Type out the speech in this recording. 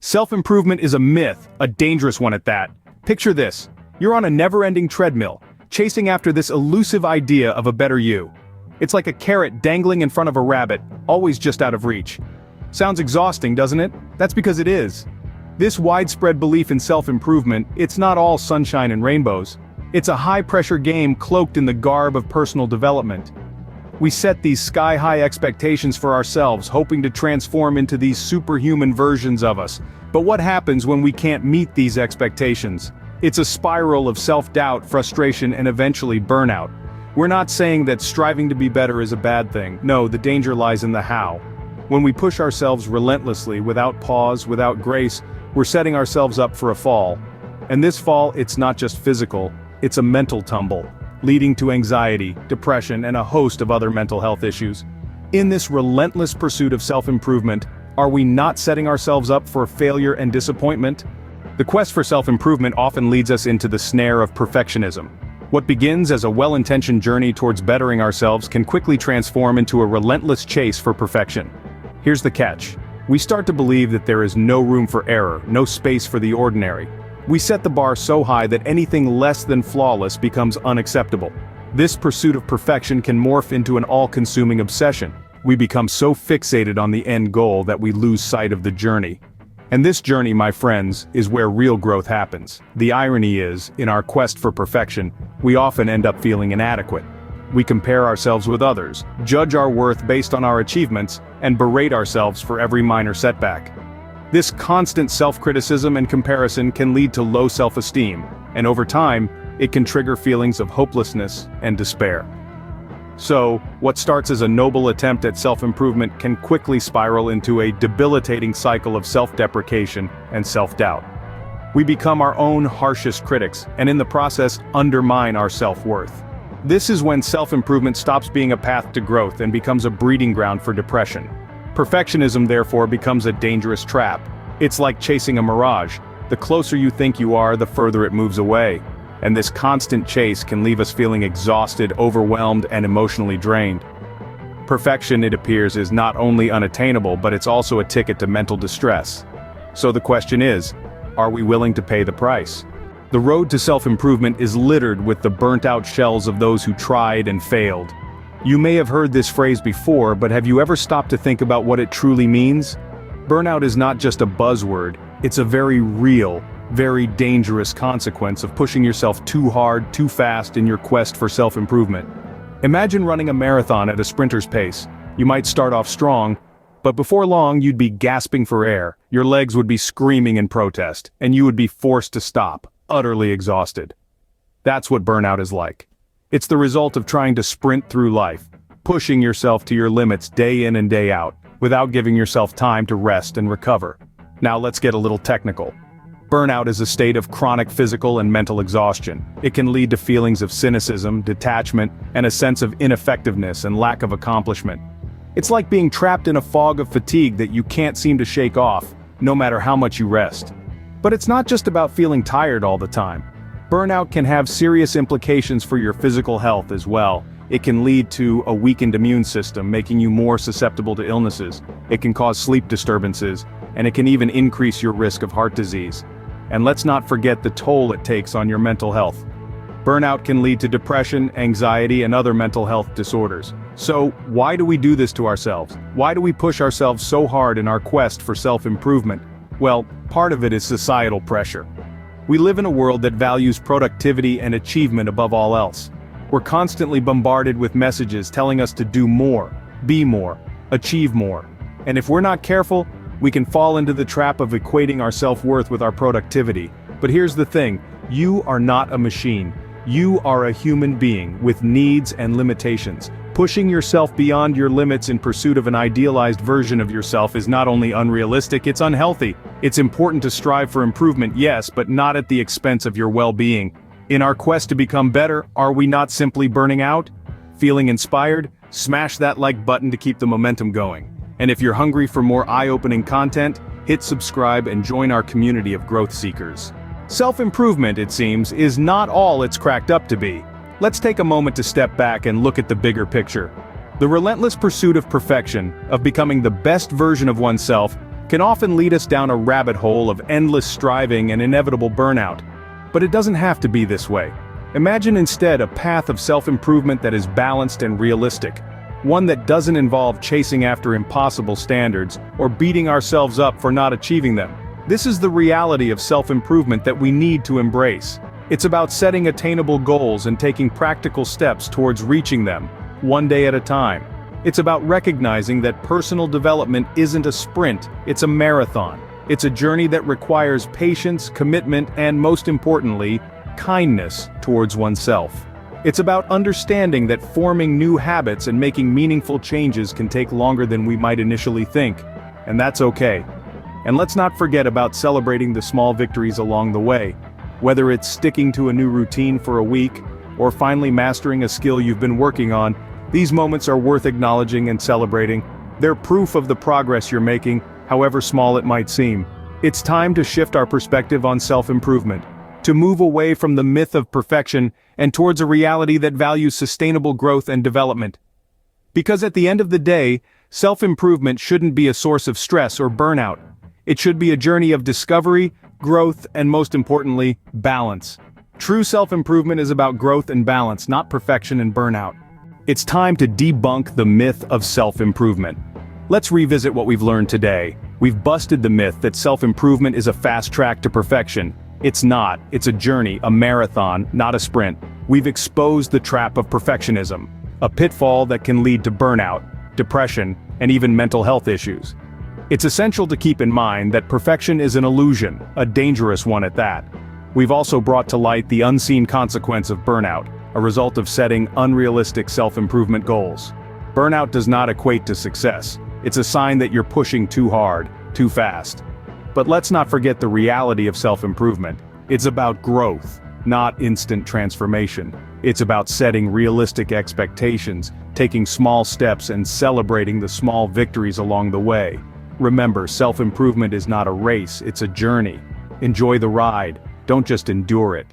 Self-improvement is a myth, a dangerous one at that. Picture this. You're on a never-ending treadmill, chasing after this elusive idea of a better you. It's like a carrot dangling in front of a rabbit, always just out of reach. Sounds exhausting, doesn't it? That's because it is. This widespread belief in self-improvement, it's not all sunshine and rainbows. It's a high-pressure game cloaked in the garb of personal development. We set these sky-high expectations for ourselves, hoping to transform into these superhuman versions of us. But what happens when we can't meet these expectations? It's a spiral of self-doubt, frustration, and eventually burnout. We're not saying that striving to be better is a bad thing. No, the danger lies in the how. When we push ourselves relentlessly, without pause, without grace, we're setting ourselves up for a fall. And this fall, it's not just physical, it's a mental tumble, leading to anxiety, depression, and a host of other mental health issues. In this relentless pursuit of self-improvement, are we not setting ourselves up for failure and disappointment? The quest for self-improvement often leads us into the snare of perfectionism. What begins as a well-intentioned journey towards bettering ourselves can quickly transform into a relentless chase for perfection. Here's the catch. We start to believe that there is no room for error, no space for the ordinary. We set the bar so high that anything less than flawless becomes unacceptable. This pursuit of perfection can morph into an all-consuming obsession. We become so fixated on the end goal that we lose sight of the journey. And this journey, my friends, is where real growth happens. The irony is, in our quest for perfection, we often end up feeling inadequate. We compare ourselves with others, judge our worth based on our achievements, and berate ourselves for every minor setback. This constant self-criticism and comparison can lead to low self-esteem, and over time, it can trigger feelings of hopelessness and despair. So, what starts as a noble attempt at self-improvement can quickly spiral into a debilitating cycle of self-deprecation and self-doubt. We become our own harshest critics, and in the process, undermine our self-worth. This is when self-improvement stops being a path to growth and becomes a breeding ground for depression. Perfectionism, therefore, becomes a dangerous trap. It's like chasing a mirage. The closer you think you are, the further it moves away. And this constant chase can leave us feeling exhausted, overwhelmed, and emotionally drained. Perfection, it appears, is not only unattainable, but it's also a ticket to mental distress. So the question is, are we willing to pay the price? The road to self-improvement is littered with the burnt-out shells of those who tried and failed. You may have heard this phrase before, but have you ever stopped to think about what it truly means? Burnout is not just a buzzword, it's a very real, very dangerous consequence of pushing yourself too hard, too fast in your quest for self-improvement. Imagine running a marathon at a sprinter's pace. You might start off strong, but before long you'd be gasping for air, your legs would be screaming in protest, and you would be forced to stop, utterly exhausted. That's what burnout is like. It's the result of trying to sprint through life, pushing yourself to your limits day in and day out, without giving yourself time to rest and recover. Now let's get a little technical. Burnout is a state of chronic physical and mental exhaustion. It can lead to feelings of cynicism, detachment, and a sense of ineffectiveness and lack of accomplishment. It's like being trapped in a fog of fatigue that you can't seem to shake off, no matter how much you rest. But it's not just about feeling tired all the time. Burnout can have serious implications for your physical health as well. It can lead to a weakened immune system, making you more susceptible to illnesses. It can cause sleep disturbances, and it can even increase your risk of heart disease. And let's not forget the toll it takes on your mental health. Burnout can lead to depression, anxiety, and other mental health disorders. So, why do we do this to ourselves? Why do we push ourselves so hard in our quest for self-improvement? Well, part of it is societal pressure. We live in a world that values productivity and achievement above all else. We're constantly bombarded with messages telling us to do more, be more, achieve more. And if we're not careful, we can fall into the trap of equating our self-worth with our productivity. But here's the thing, you are not a machine. You are a human being with needs and limitations. Pushing yourself beyond your limits in pursuit of an idealized version of yourself is not only unrealistic, it's unhealthy. It's important to strive for improvement, yes, but not at the expense of your well-being. In our quest to become better, are we not simply burning out? Feeling inspired? Smash that like button to keep the momentum going. And if you're hungry for more eye-opening content, hit subscribe and join our community of growth seekers. Self-improvement, it seems, is not all it's cracked up to be. Let's take a moment to step back and look at the bigger picture. The relentless pursuit of perfection, of becoming the best version of oneself, can often lead us down a rabbit hole of endless striving and inevitable burnout. But it doesn't have to be this way. Imagine instead a path of self-improvement that is balanced and realistic. One that doesn't involve chasing after impossible standards or beating ourselves up for not achieving them. This is the reality of self-improvement that we need to embrace. It's about setting attainable goals and taking practical steps towards reaching them, one day at a time. It's about recognizing that personal development isn't a sprint, it's a marathon. It's a journey that requires patience, commitment, and most importantly, kindness towards oneself. It's about understanding that forming new habits and making meaningful changes can take longer than we might initially think. And that's okay. And let's not forget about celebrating the small victories along the way. Whether it's sticking to a new routine for a week, or finally mastering a skill you've been working on, these moments are worth acknowledging and celebrating. They're proof of the progress you're making, however small it might seem. It's time to shift our perspective on self-improvement, to move away from the myth of perfection and towards a reality that values sustainable growth and development. Because at the end of the day, self-improvement shouldn't be a source of stress or burnout. It should be a journey of discovery, growth, and most importantly, balance. True self-improvement is about growth and balance, not perfection and burnout. It's time to debunk the myth of self-improvement. Let's revisit what we've learned today. We've busted the myth that self-improvement is a fast track to perfection. It's not. It's a journey, a marathon, not a sprint. We've exposed the trap of perfectionism, a pitfall that can lead to burnout, depression, and even mental health issues. It's essential to keep in mind that perfection is an illusion, a dangerous one at that. We've also brought to light the unseen consequence of burnout, a result of setting unrealistic self-improvement goals. Burnout does not equate to success. It's a sign that you're pushing too hard, too fast. But let's not forget the reality of self-improvement. It's about growth, not instant transformation. It's about setting realistic expectations, taking small steps and celebrating the small victories along the way. Remember, self-improvement is not a race, it's a journey. Enjoy the ride, don't just endure it.